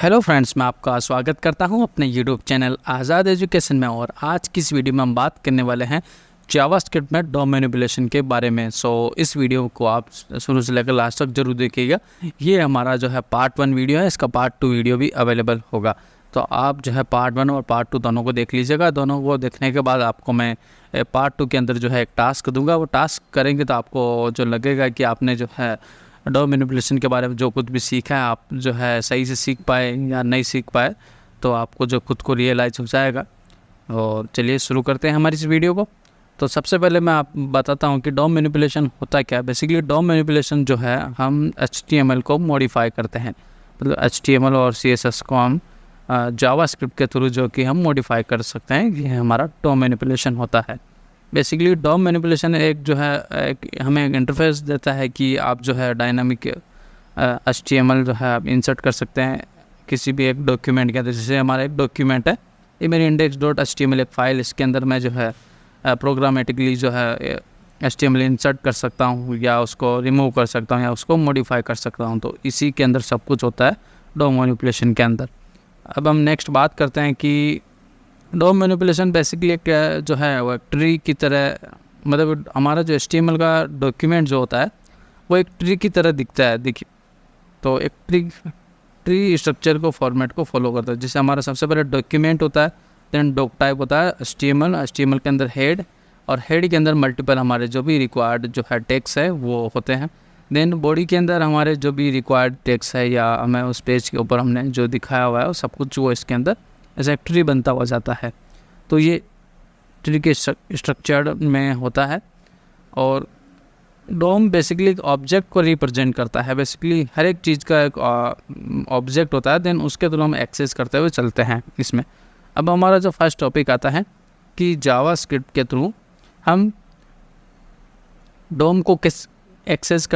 Hello friends, मैं आपका स्वागत करता हूं अपने यूट्यूब चैनल आज़ाद एजुकेशन में। और आज की इस वीडियो में हम बात करने वाले हैं जावास्क्रिप्ट में डॉम मैनिपुलेशन के बारे में। इस वीडियो को आप शुरू से लेकर लास्ट तक जरूर देखिएगा। ये हमारा जो है पार्ट 1 वीडियो है, इसका पार्ट 2 वीडियो भी अवेलेबल होगा। तो आप जो है पार्ट 1 और पार्ट 2 दोनों को देख लीजिएगा। दोनों को देखने के बाद आपको मैं पार्ट 2 के अंदर जो है एक टास्क दूंगा। वो टास्क करेंगे तो आपको जो लगेगा कि आपने जो है डॉम मैनिपुलेशन के बारे में जो कुछ भी सीखा है, आप जो है सही से सीख पाए या नहीं सीख पाए, तो आपको जो खुद को रियलाइज़ हो जाएगा। और चलिए शुरू करते हैं हमारी इस वीडियो को। तो सबसे पहले मैं आप बताता हूँ कि डॉम मैनिपुलेशन होता क्या है। बेसिकली डॉम मैनिपुलेशन जो है, हम HTML को मॉडिफाई करते हैं। मतलब HTML और CSS को हम जावास्क्रिप्ट के थ्रू जो कि हम मॉडिफाई कर सकते हैं, ये हमारा डॉम मैनिपुलेशन होता है। बेसिकली डॉम मैनिपुलेशन एक जो है हमें एक इंटरफेस देता है कि आप जो है डायनामिक HTML जो है आप इंसर्ट कर सकते हैं किसी भी एक डॉक्यूमेंट के अंदर। जैसे हमारा एक डॉक्यूमेंट है, ये मेरी index.html एक फ़ाइल, इसके अंदर मैं जो है प्रोग्रामेटिकली जो है HTML इंसर्ट कर सकता हूँ, या उसको रिमूव कर सकता हूँ, या उसको मॉडिफाई कर सकता हूँ। तो इसी के अंदर सब कुछ होता है डॉम मैनिपुलेशन के अंदर। अब हम नेक्स्ट बात करते हैं कि डॉम मैनिपुलेशन बेसिकली एक जो है वो एक ट्री की तरह, मतलब हमारा जो HTML का डॉक्यूमेंट जो होता है वो एक ट्री की तरह दिखता है। देखिए, तो एक ट्री स्ट्रक्चर को, फॉर्मेट को फॉलो करता है। जैसे हमारा सबसे पहले डॉक्यूमेंट होता है, देन डॉक टाइप होता है HTML के अंदर हेड, और हेड के अंदर मल्टीपल हमारे जो भी रिक्वायर्ड जो है टेक्स्ट है वो होते हैं। देन बॉडी के अंदर हमारे जो भी रिक्वायर्ड टेक्स्ट है, या हमें उस पेज के ऊपर हमने जो दिखाया हुआ है वो सब कुछ वो इसके अंदर ऐसा एक ट्री बनता हुआ जाता है। तो ये ट्री के स्ट्रक्चर में होता है। और डॉम बेसिकली एक ऑब्जेक्ट को रिप्रेजेंट करता है। बेसिकली हर एक चीज़ का एक ऑब्जेक्ट होता है, देन उसके थ्रू हम एक्सेस करते हुए चलते हैं इसमें। अब हमारा जो फर्स्ट टॉपिक आता है कि जावास्क्रिप्ट के थ्रू हम डॉम को कैसे एक्सेस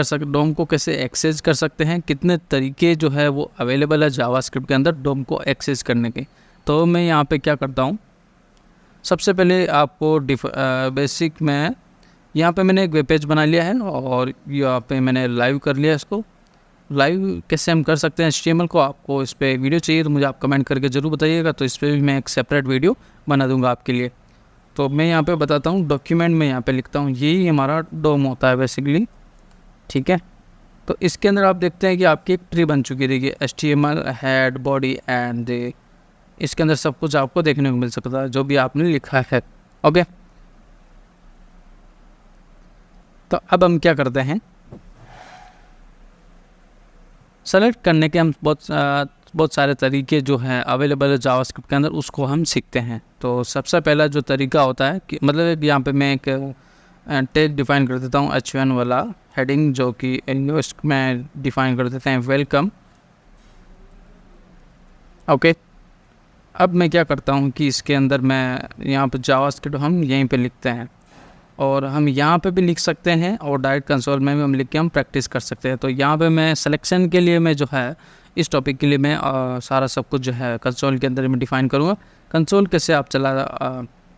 कर सकते हैं, कितने तरीके जो है वो अवेलेबल है जावास्क्रिप्ट के अंदर डॉम को एक्सेस करने के। तो मैं यहाँ पे क्या करता हूँ, सबसे पहले आपको बेसिक में यहाँ पे मैंने एक वेब पेज बना लिया है, और यहाँ पे मैंने लाइव कर लिया। इसको लाइव कैसे हम कर सकते हैं HTML को, आपको इस पर वीडियो चाहिए तो मुझे आप कमेंट करके ज़रूर बताइएगा। तो इस पर भी मैं एक सेपरेट वीडियो बना दूँगा आपके लिए। तो मैं यहाँ पे बताता हूँ, डॉक्यूमेंट में यहाँ पे लिखता हूँ, यही हमारा डॉम होता है बेसिकली, ठीक है। तो इसके अंदर आप देखते हैं कि आपकी एक ट्री बन चुकी है। देखिए, HTML, हेड, बॉडी एंड इसके अंदर सब कुछ आपको देखने को मिल सकता है जो भी आपने लिखा है। ओके, तो अब हम क्या करते हैं, सेलेक्ट करने के हम बहुत सारे तरीके जो हैं अवेलेबल है जावास्क्रिप्ट के अंदर, उसको हम सीखते हैं। तो सबसे पहला जो तरीका होता है कि मतलब यहाँ पे मैं एक टैग डिफ़ाइन कर देता हूँ, H1 वाला हेडिंग, जो कि इंग्लिश में डिफ़ाइन कर देते हैं वेलकम। ओके, अब मैं क्या करता हूँ कि इसके अंदर मैं यहाँ पे जावास्क्रिप्ट हम यहीं पे लिखते हैं, और हम यहाँ पे भी लिख सकते हैं, और डायरेक्ट कंसोल में भी हम लिख के हम प्रैक्टिस कर सकते हैं। तो यहाँ पे मैं सिलेक्शन के लिए मैं जो है इस टॉपिक के लिए मैं सारा सब कुछ जो है कंसोल के अंदर मैं डिफ़ाइन करूँगा। कंसोल कैसे आप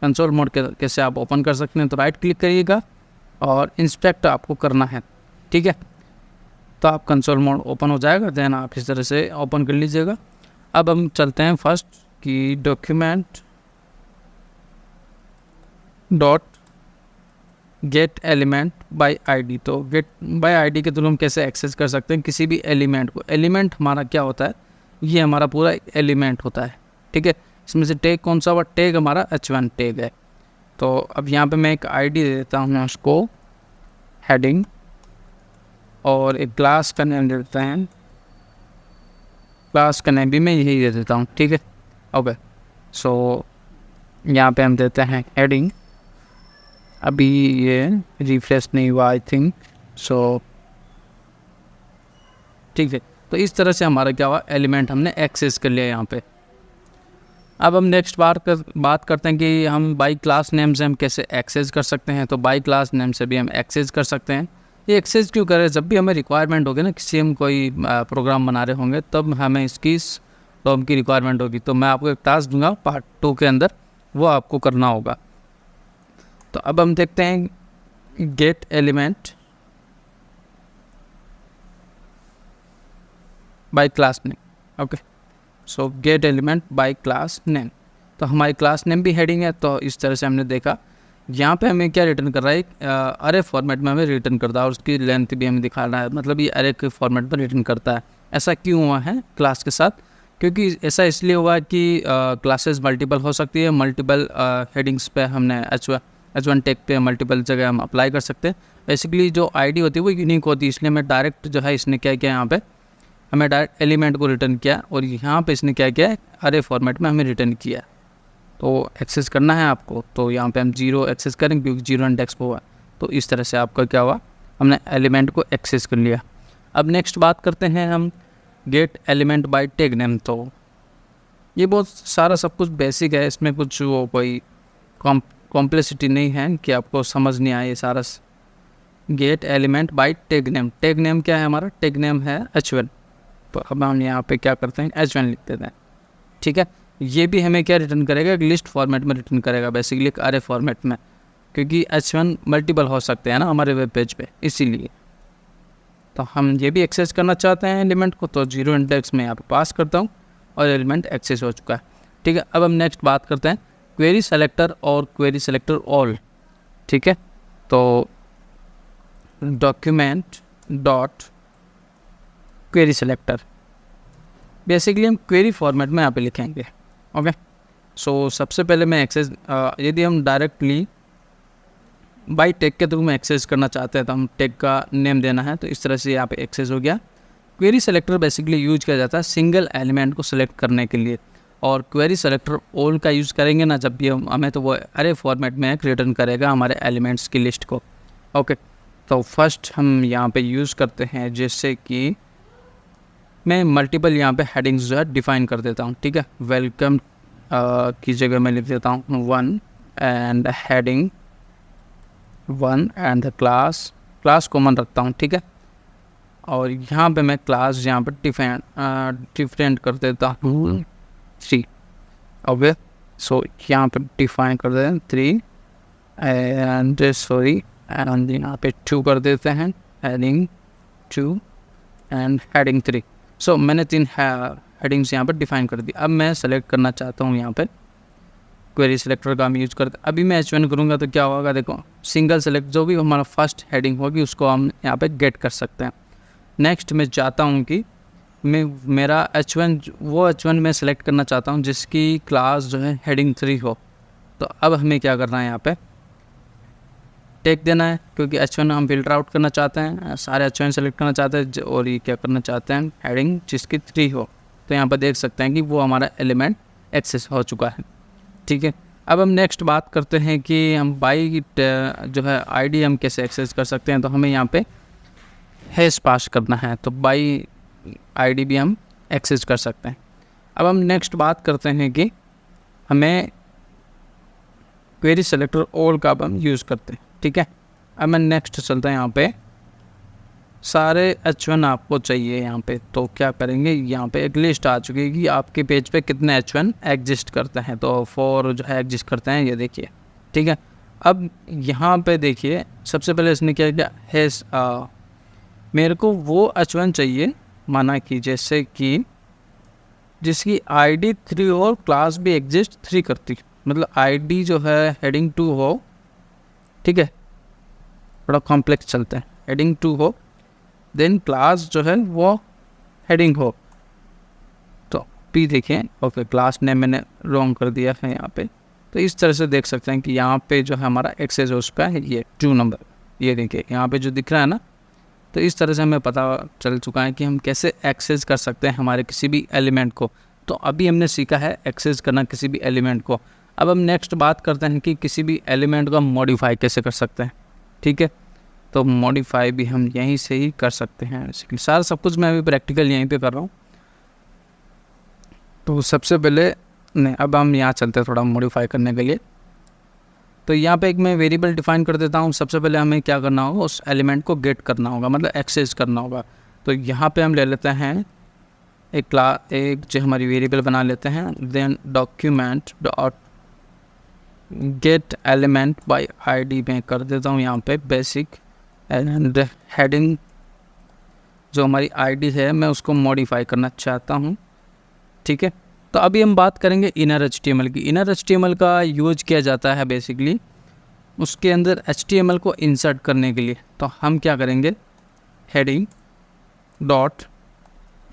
कंसोल मोड कैसे आप ओपन कर सकते हैं, तो राइट क्लिक करिएगा और इंस्पेक्ट आपको करना है, ठीक है। तो आप कंसोल मोड ओपन हो जाएगा, देन आप इस तरह से ओपन कर लीजिएगा। अब हम चलते हैं फर्स्ट कि document dot get element bye ID। तो गेट बाय ID के थ्रू हम कैसे एक्सेस कर सकते हैं किसी भी एलिमेंट को। एलिमेंट हमारा क्या होता है, ये हमारा पूरा एक एलिमेंट होता है, ठीक है। इसमें से टैग कौन सा हुआ, टैग हमारा H1 टैग है। तो अब यहाँ पे मैं एक ID दे देता हूँ उसको, हेडिंग, और एक क्लास का नेम दे देते हैं, क्लास का नेम भी मैं यही दे देता हूँ, ठीक है। ओके, सो यहाँ पे हम देते हैं हेडिंग। अभी ये रिफ्रेश नहीं हुआ आई थिंक, सो ठीक है। तो इस तरह से हमारा क्या हुआ, एलिमेंट हमने एक्सेस कर लिया यहाँ पे। अब हम नेक्स्ट बात करते हैं कि हम बाई क्लास नेम से हम कैसे एक्सेस कर सकते हैं। तो बाई क्लास नेम से भी हम एक्सेस कर सकते हैं। ये एक्सेस क्यों करें, जब भी हमें रिक्वायरमेंट होगी ना, किसी हम कोई प्रोग्राम बना रहे होंगे, तब हमें इसकी डॉम की रिक्वायरमेंट होगी। तो मैं आपको एक टास्क दूंगा पार्ट 2 के अंदर, वो आपको करना होगा। तो अब हम देखते हैं gate element bye class name. Okay, सो gate element bye class name, तो हमारी क्लास नेम भी हेडिंग है। तो इस तरह से हमने देखा यहाँ पे हमें क्या रिटर्न कर रहा है, अरे फॉर्मेट में हमें रिटर्न करता है और उसकी लेंथ भी हमें दिखा रहा है, मतलब ये अरे के फॉर्मेट में रिटर्न करता है। ऐसा क्यों हुआ है क्लास के साथ, क्योंकि ऐसा इसलिए हुआ कि क्लासेस मल्टीपल हो सकती है, मल्टीपल हेडिंग्स पे हमने H1 टैग पे मल्टीपल जगह हम अप्लाई कर सकते हैं। बेसिकली जो आईडी होती है वो यूनिक होती है, इसलिए हमें डायरेक्ट जो है इसने क्या किया, यहाँ पे हमें डायरेक्ट एलिमेंट को रिटर्न किया और यहाँ पे इसने क्या किया, अरे फॉर्मेट में हमें रिटर्न किया। तो एक्सेस करना है आपको, तो यहाँ पे हम 0 एक्सेस करेंगे क्योंकि 0 इंडेक्स पे हुआ। तो इस तरह से आपका क्या हुआ, हमने एलिमेंट को एक्सेस कर लिया। अब नेक्स्ट बात करते हैं हम gate element bye tag name. तो ये बहुत सारा सब कुछ बेसिक है, इसमें कुछ वो कोई कॉम्प्लेक्सिटी नहीं है कि आपको समझ नहीं आए ये सारा। Gate element bye tag name, tag name क्या है हमारा, टैग नेम है H1। तो अब हम यहाँ पे क्या करते हैं, H1 लिख देते हैं, ठीक है। ये भी हमें क्या रिटर्न करेगा, एक लिस्ट फॉर्मेट में रिटर्न करेगा, बेसिकली एक अरे फॉर्मेट में, क्योंकि H1 मल्टीपल हो सकते हैं ना हमारे वेब पेज पे, इसीलिए। तो हम ये भी एक्सेस करना चाहते हैं एलिमेंट को, तो 0 इंडेक्स में यहाँ पे पास करता हूँ और एलिमेंट एक्सेस हो चुका है, ठीक है। अब हम नेक्स्ट बात करते हैं क्वेरी सेलेक्टर और क्वेरी सेलेक्टर ऑल, ठीक है। तो document dot query selector, basically हम क्वेरी फॉर्मेट में यहाँ पे लिखेंगे, ओके। सो सबसे पहले मैं एक्सेस, यदि हम डायरेक्टली बाय टैग के थ्रू में एक्सेस करना चाहते हैं तो हम टैग का नेम देना है, तो इस तरह से यहाँ पे एक्सेस हो गया। क्वेरी सेलेक्टर बेसिकली यूज किया जाता है सिंगल एलिमेंट को सेलेक्ट करने के लिए, और क्वेरी सेलेक्टर ऑल का यूज़ करेंगे ना जब भी हमें, तो वो अरे फॉर्मेट में एक रिटर्न करेगा हमारे एलिमेंट्स की लिस्ट को, ओके। तो फर्स्ट हम यहाँ पे यूज़ करते हैं, जैसे कि मैं मल्टीपल यहाँ पे हेडिंग्स जो है डिफ़ाइन कर देता हूँ, ठीक है। वेलकम की जगह मैं लिख देता हूँ 1 and heading 1 and the class common रखता हूँ, ठीक है। और यहाँ पे मैं क्लास यहाँ पे डिफरेंट कर देता हूँ 3, ओके। सो यहाँ पे डिफाइन कर देते हैं 3 एंड एंड यहाँ पे 2 कर देते हैं, हेडिंग 2 एंड हेडिंग 3। सो मैंने 3 हेडिंग्स यहाँ पर डिफाइन कर दी। अब मैं सेलेक्ट करना चाहता हूँ यहाँ पे क्वेरी सेलेक्टर का हम यूज़ करते हैं। अभी मैं H1 करूँगा तो क्या होगा, देखो सिंगल सेलेक्ट, जो भी हमारा फर्स्ट हेडिंग होगी उसको हम यहाँ पे गेट कर सकते हैं। नेक्स्ट मैं चाहता हूँ कि मेरा H1 मैं सेलेक्ट करना चाहता हूँ जिसकी क्लास जो है हेडिंग 3 हो। तो अब हमें क्या करना है, यहाँ पे टैग देना है, क्योंकि H1 हम फिल्टर आउट करना चाहते हैं, सारे H1 सेलेक्ट करना चाहते हैं, और ये क्या करना चाहते हैं, हेडिंग जिसकी 3 हो। तो यहाँ पर देख सकते हैं कि वो हमारा एलिमेंट एक्सेस हो चुका है, ठीक है। अब हम नेक्स्ट बात करते हैं कि हम बाई जो है आईडी हम कैसे एक्सेस कर सकते हैं। तो हमें यहाँ पे हैश पास करना है, तो बाई आईडी भी हम एक्सेस कर सकते हैं। अब हम नेक्स्ट बात करते हैं कि हमें क्वेरी सेलेक्टर ऑल का हम यूज़ करते हैं, ठीक है। अब मैं नेक्स्ट चलता है, यहाँ पे सारे H1 आपको चाहिए यहाँ पे, तो क्या करेंगे, यहाँ पे एक लिस्ट आ चुकी है कि आपके पेज पे कितने H1 एग्जिस्ट करते हैं। तो 4 जो है एग्जिस्ट करते हैं, ये देखिए, ठीक है। अब यहाँ पे देखिए सबसे पहले इसने क्या किया, हैश मेरे को वो H1 चाहिए, माना कि जैसे कि जिसकी ID 3 और क्लास भी एग्जिस्ट 3 करती, मतलब ID जो है हेडिंग 2 हो, ठीक है, थोड़ा कॉम्प्लेक्स चलता है, हेडिंग 2 हो, देन क्लास जो है वो हेडिंग हो। तो भी देखें, ओके, क्लास नेम मैंने रॉन्ग कर दिया है यहाँ पे। तो इस तरह से देख सकते हैं कि यहाँ पे जो है हमारा एक्सेस हो उसका है ये 2 नंबर, ये देखिए यहाँ पे जो दिख रहा है ना। तो इस तरह से हमें पता चल चुका है कि हम कैसे एक्सेस कर सकते हैं हमारे किसी भी एलिमेंट को। तो अभी हमने सीखा है एक्सेस करना किसी भी एलिमेंट को। अब हम नेक्स्ट बात करते हैं कि किसी भी एलिमेंट को हम मॉडिफाई कैसे कर सकते हैं, ठीक है। तो मॉडिफाई भी हम यहीं से ही कर सकते हैं, सारा सब कुछ मैं अभी प्रैक्टिकल यहीं पे कर रहा हूँ। तो सबसे पहले नहीं, अब हम यहाँ चलते हैं थोड़ा मॉडिफाई करने के लिए। तो यहाँ पे एक मैं वेरिएबल डिफाइन कर देता हूँ। सबसे पहले हमें क्या करना होगा, उस एलिमेंट को गेट करना होगा, मतलब एक्सेस करना होगा। तो यहाँ पे हम ले लेते हैं एक जो हमारी वेरिएबल बना लेते हैं, then document dot get element by ID में कर देता हूँ यहाँ पे बेसिक, एंड हेडिंग जो हमारी आईडी है मैं उसको मॉडिफाई करना चाहता हूँ, ठीक है। तो अभी हम बात करेंगे इनर HTML की। इनर HTML का यूज किया जाता है बेसिकली उसके अंदर HTML को इंसर्ट करने के लिए। तो हम क्या करेंगे, हेडिंग डॉट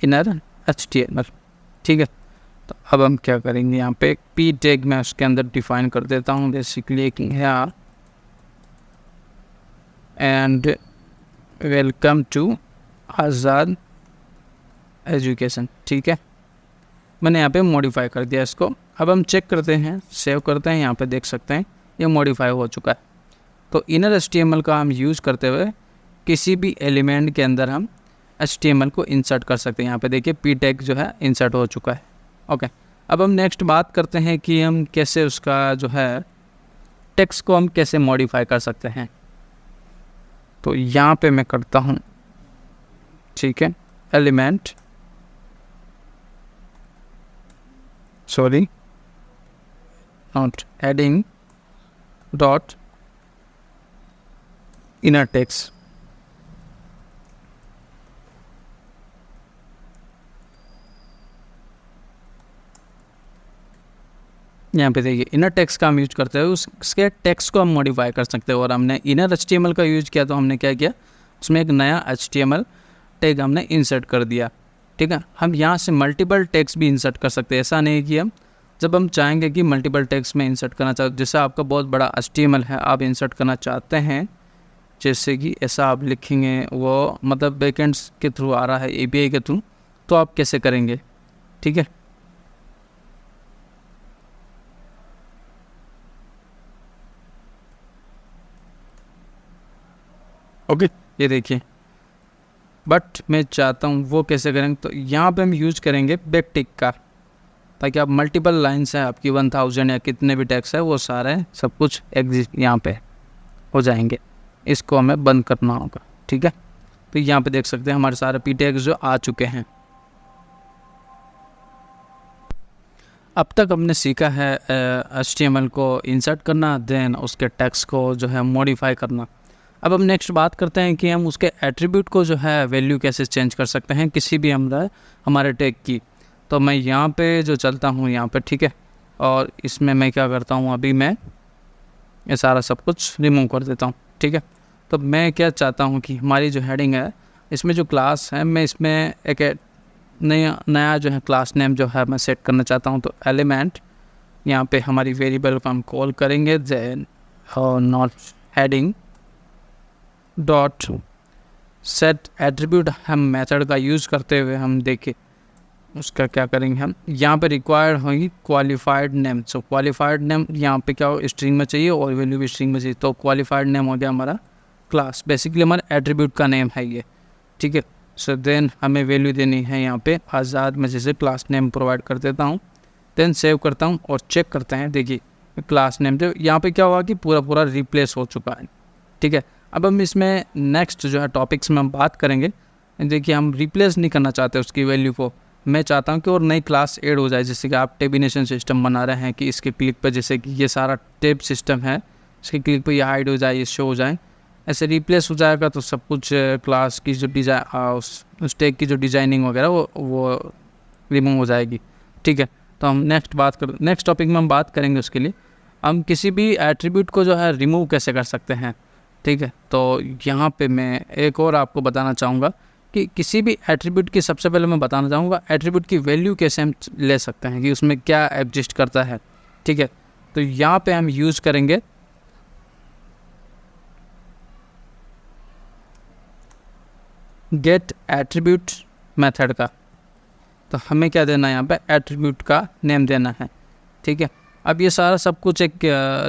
इनर HTML, ठीक है। तो अब हम क्या करेंगे, यहाँ पे पी टैग मैं उसके अंदर डिफाइन कर देता हूँ बेसिकली है and welcome to Azad education, ठीक है। मैंने यहाँ पे मॉडिफाई कर दिया इसको। अब हम चेक करते हैं, सेव करते हैं, यहाँ पे देख सकते हैं ये मॉडिफाई हो चुका है। तो इनर HTML का हम यूज़ करते हुए किसी भी एलिमेंट के अंदर हम HTML को इंसर्ट कर सकते हैं। यहाँ पे देखिए पी टैग जो है इंसर्ट हो चुका है। ओके, अब हम नेक्स्ट बात करते हैं कि हम कैसे उसका जो है टेक्स्ट को हम कैसे मॉडिफाई कर सकते हैं। तो यहाँ पे मैं करता हूँ, ठीक है, element not heading dot inner text. यहाँ पे देखिए इनर टेक्स्ट का हम यूज करते हुए उसके टेक्स्ट को हम मॉडिफाई कर सकते हैं। और हमने इनर HTML का यूज किया तो हमने क्या किया, उसमें एक नया HTML टैग हमने इंसर्ट कर दिया, ठीक है। हम यहाँ से मल्टीपल टेक्स्ट भी इंसर्ट कर सकते हैं। ऐसा नहीं कि हम जब हम चाहेंगे कि मल्टीपल टेक्स्ट में इंसर्ट करना चाहते, जैसे आपका बहुत बड़ा HTML है, आप इंसर्ट करना चाहते हैं, जैसे कि ऐसा आप लिखेंगे, वो मतलब बैकएंड्स के थ्रू आ रहा है, API के थ्रू, तो आप कैसे करेंगे, ठीक है। ओके, ये देखिए, बट मैं चाहता हूँ वो कैसे करेंगे। तो यहाँ पे हम यूज़ करेंगे बैकटिक का, ताकि आप मल्टीपल लाइन्स हैं आपकी 1000 या कितने भी टैक्स है वो सारे सब कुछ एग्जिस्ट यहाँ पे हो जाएंगे। इसको हमें बंद करना होगा, ठीक है। तो यहाँ पे देख सकते हैं हमारे सारे पी टैग्स जो आ चुके हैं। अब तक हमने सीखा है HTML को इंसर्ट करना, देन उसके टेक्स्ट को जो है मॉडिफाई करना। अब हम नेक्स्ट बात करते हैं कि हम उसके एट्रीब्यूट को जो है वैल्यू कैसे चेंज कर सकते हैं किसी भी हमारे टैग की। तो मैं यहाँ पे जो चलता हूँ यहाँ पे, ठीक है, और इसमें मैं क्या करता हूँ, अभी मैं ये सारा सब कुछ रिमूव कर देता हूँ, ठीक है। तो मैं क्या चाहता हूँ कि हमारी जो हेडिंग है इसमें जो क्लास है, मैं इसमें एक नया जो है क्लास नेम जो है मैं सेट करना चाहता हूँ। तो एलिमेंट यहाँ पे हमारी वेरिएबल को हम कॉल करेंगे, then not heading dot set attribute, हम मेथड का यूज़ करते हुए हम देखें उसका क्या करेंगे, हम यहाँ पे रिक्वायर्ड होगी क्वालिफाइड नेम। सो क्वालिफाइड नेम यहाँ पे क्या हो, स्ट्रिंग में चाहिए और वैल्यू भी स्ट्रिंग में चाहिए। तो क्वालिफाइड नेम हो गया हमारा क्लास, बेसिकली हमारा एट्रीब्यूट का नेम है ये, ठीक है। सो देन हमें वैल्यू देनी है यहाँ पे आज़ाद, मैं जैसे क्लास नेम प्रोवाइड कर देता हूँ, देन सेव करता हूँ और चेक करते हैं। देखिए क्लास नेम जो यहाँ पे क्या हुआ कि पूरा रिप्लेस हो चुका है, ठीक है। अब हम इसमें नेक्स्ट जो है टॉपिक्स में हम बात करेंगे। देखिए हम रिप्लेस नहीं करना चाहते उसकी वैल्यू को, मैं चाहता हूँ कि और नई क्लास ऐड हो जाए। जैसे कि आप टेबिनेशन सिस्टम बना रहे हैं कि इसके क्लिक पर, जैसे कि ये सारा टेब सिस्टम है, इसके क्लिक पर ये हाइड हो जाए, ये शो हो जाए, ऐसे रिप्लेस हो जाएगा। तो सब कुछ क्लास की जो उस टैग की जो डिज़ाइनिंग वगैरह वो रिमूव हो जाएगी, ठीक है। तो हम नेक्स्ट टॉपिक में हम बात करेंगे उसके लिए हम किसी भी एट्रीब्यूट को जो है रिमूव कैसे कर सकते हैं, ठीक है। तो यहाँ पे मैं एक और आपको बताना चाहूँगा कि किसी भी एट्रीब्यूट की, सबसे पहले मैं बताना चाहूँगा एट्रीब्यूट की वैल्यू कैसे हम ले सकते हैं, कि उसमें क्या एग्जिस्ट करता है, ठीक है। तो यहाँ पे हम यूज़ करेंगे गेट एट्रीब्यूट मेथड का। तो हमें क्या देना है, यहाँ पे एट्रीब्यूट का नेम देना है, ठीक है। अब ये सारा सब कुछ एक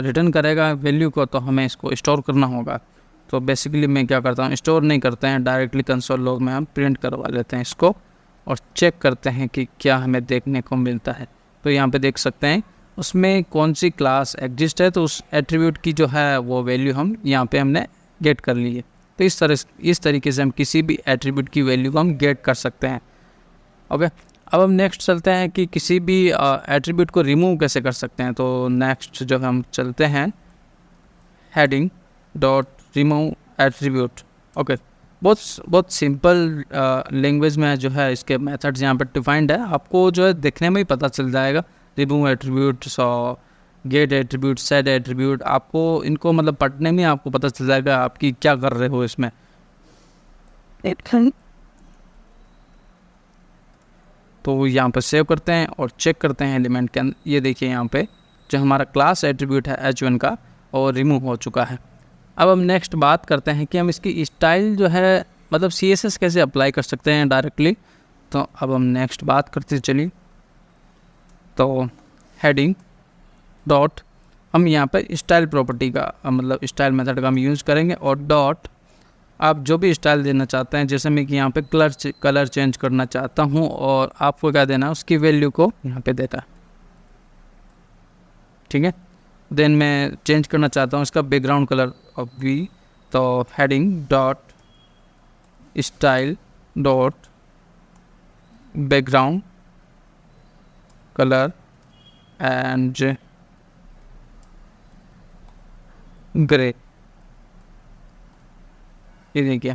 रिटर्न करेगा वैल्यू को, तो हमें इसको स्टोर करना होगा। तो बेसिकली मैं क्या करता हूँ, स्टोर नहीं करते हैं, डायरेक्टली कंसोल लॉग में हम प्रिंट करवा लेते हैं इसको और चेक करते हैं कि क्या हमें देखने को मिलता है। तो यहाँ पे देख सकते हैं उसमें कौन सी क्लास एग्जिस्ट है, तो उस एट्रीब्यूट की जो है वो वैल्यू हम यहाँ पे हमने गेट कर ली है। तो इस तरीके से हम किसी भी एट्रीब्यूट की वैल्यू को हम गेट कर सकते हैं। ओके, अब हम नेक्स्ट चलते हैं कि किसी भी एट्रीब्यूट को रिमूव कैसे कर सकते हैं। तो नेक्स्ट जो हम चलते हैं heading dot remove attribute. Okay, बहुत सिंपल लैंग्वेज में जो है इसके मेथड्स यहाँ पर डिफाइंड है। आपको जो है देखने में ही पता चल जाएगा। रिमूव एट्रीब्यूट, सो गेट एट्रीब्यूट, सेट एट्रीब्यूट, आपको इनको मतलब पढ़ने में आपको पता चल जाएगा आपकी क्या कर रहे हो इसमें। तो यहाँ पर सेव करते हैं और चेक करते हैं एलिमेंट के अंदर। ये देखिए यहाँ पे जो हमारा क्लास एट्रीब्यूट है h1 का और रिमूव हो चुका है। अब हम नेक्स्ट बात करते हैं कि हम इसकी स्टाइल जो है मतलब CSS कैसे अप्लाई कर सकते हैं डायरेक्टली। तो अब हम नेक्स्ट बात करते चलिए। तो हेडिंग डॉट हम यहाँ पे स्टाइल प्रॉपर्टी का मतलब स्टाइल मेथड का हम यूज़ करेंगे और डॉट आप जो भी स्टाइल देना चाहते हैं, जैसे मैं कि यहाँ पे कलर चेंज करना चाहता हूँ और आपको क्या देना है उसकी वैल्यू को यहाँ पे देता है, ठीक है। देन मैं चेंज करना चाहता हूँ इसका बैकग्राउंड कलर ऑफ वी। तो heading dot style dot background colour and grey, ये देखिए।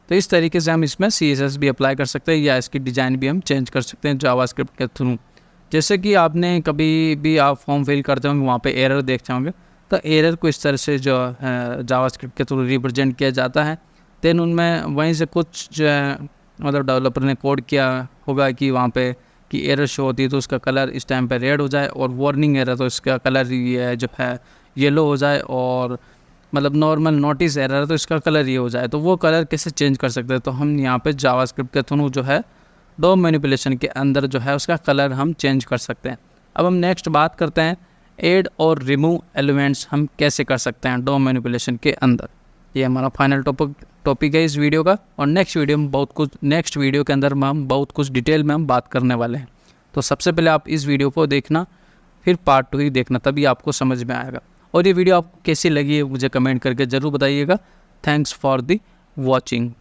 तो इस तरीके से हम इसमें CSS भी अप्लाई कर सकते हैं या इसकी डिज़ाइन भी हम चेंज कर सकते हैं जावास्क्रिप्ट के थ्रू। जैसे कि आपने कभी भी आप फॉर्म फिल करते होंगे वहाँ पे एरर देखते होंगे, तो एरर को इस तरह से जो है जावास्क्रिप्ट के थ्रू रिप्रेजेंट किया जाता है। देन उनमें वहीं से कुछ जो है मतलब डेवलपर ने कोड किया होगा कि वहाँ पे कि एरर शो होती है तो उसका कलर इस टाइम पे रेड हो जाए, और वार्निंग एरर तो इसका कलर ये जो है येलो हो जाए, और मतलब नॉर्मल नोटिस एरर है तो इसका कलर ये हो जाए। तो वो कलर कैसे चेंज कर सकते हैं, तो हम यहाँ पे जावास्क्रिप्ट के थ्रू जो है DOM मैनिपुलेशन के अंदर जो है उसका कलर हम चेंज कर सकते हैं। अब हम नेक्स्ट बात करते हैं ऐड और रिमूव एलिमेंट्स हम कैसे कर सकते हैं DOM मैनिपुलेशन के अंदर। ये हमारा फाइनल टॉपिक है इस वीडियो का, और नेक्स्ट वीडियो के अंदर हम बहुत कुछ डिटेल में हम बात करने वाले हैं। तो सबसे पहले आप इस वीडियो को देखना, फिर पार्ट 2 ही देखना, तभी आपको समझ में आएगा। और ये वीडियो आपको कैसी लगी है मुझे कमेंट करके ज़रूर बताइएगा। Thanks for the watching.